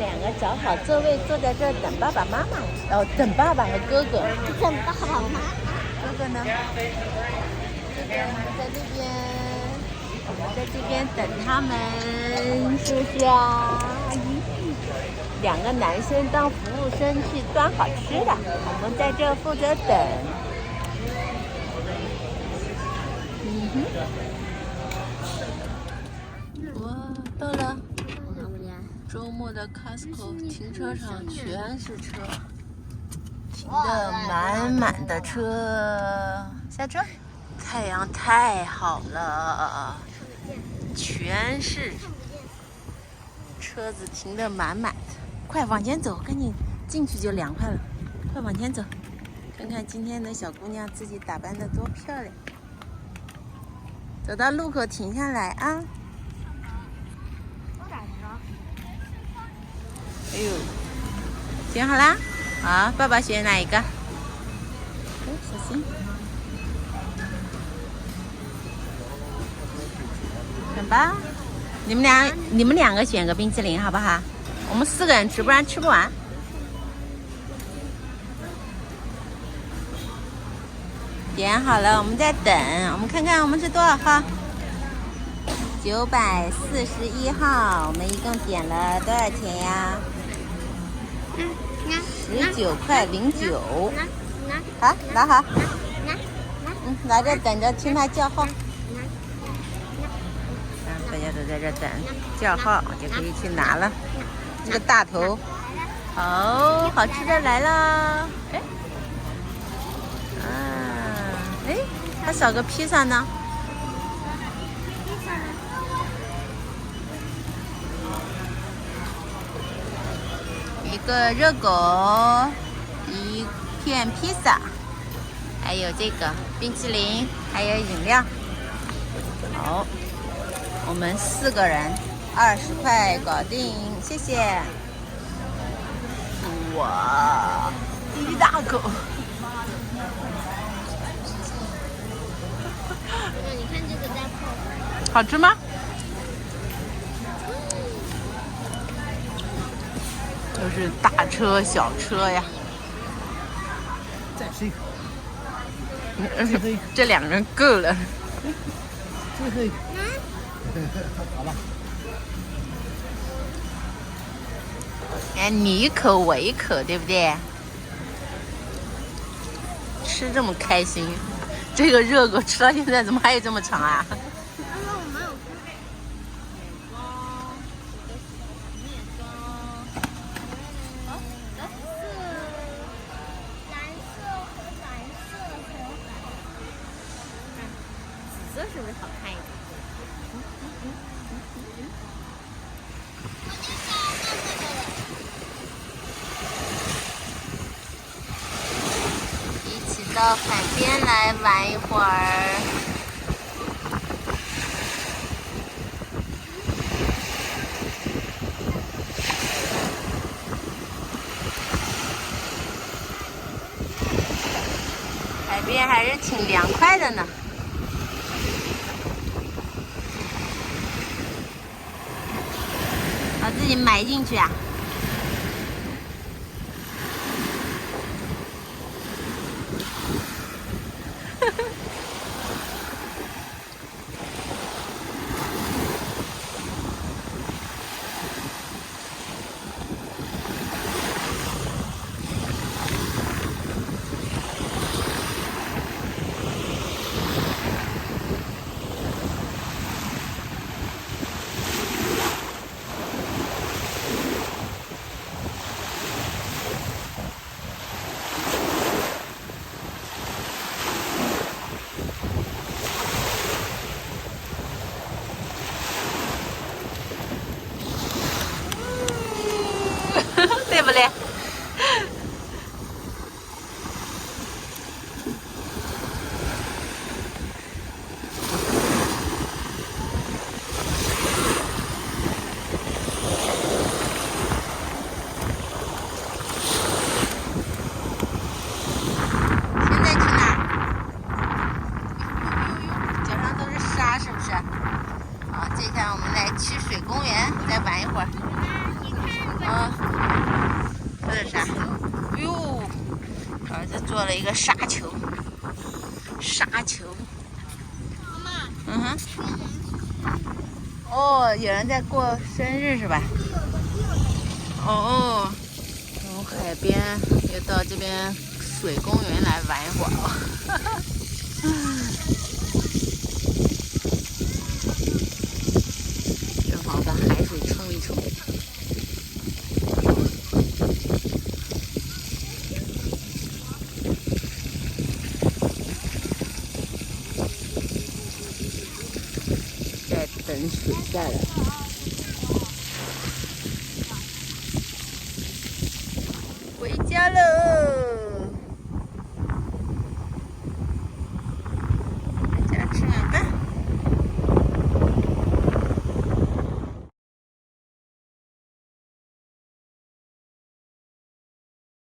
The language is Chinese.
两个找好座位，坐在这儿等爸爸妈妈，等爸爸和哥哥。等爸爸妈妈。哥哥呢？哥哥在那边，我们在这边等他们，是不是啊？两个男生当服务生去端好吃的，我们在这负责等。哇，到了！周末的 Costco 停车场全是车，停的满满的车。下车，太阳太好了，全是车子停的满满的。快往前走，赶紧进去就凉快了。快往前走，看看今天的小姑娘自己打扮的多漂亮。走到路口停下来啊！哎呦，选好啦！好，爸爸选哪一个？小心！选吧，你们两个选个冰淇淋好不好？我们4个人吃，不然吃不完。点好了，我们在等。我们看看我们是多少号？941号。我们一共点了多少钱呀？19.09块。好，拿好。拿着等着听他叫号。大家都在这等叫号，就可以去拿了。这个大头，好吃的来了！哎，还少个披萨呢。一个热狗，一片披萨，还有这个冰淇淋，还有饮料。好，我们4个人20块搞定，谢谢。哇，一大口！你看这个在泡。好吃吗？都是大车小车呀。再吃一口。这2个人够了。最后一口。好吧。哎，你一口我一口，对不对？吃这么开心，这个热狗吃到现在怎么还有这么长啊？紫色是不是好看一点？一起到海边来玩一会儿。海边还是挺凉快的呢。把自己埋进去啊！对不对？现在去哪儿？脚上都是沙，是不是？好，接下来我们来去水公园，再玩一会儿。啊。做了一个沙球，沙球。妈妈，嗯哼。哦，有人在过生日是吧？哦，从海边又到这边水公园来玩一会儿哦。正好把海水冲一冲。在等水下来。回家喽。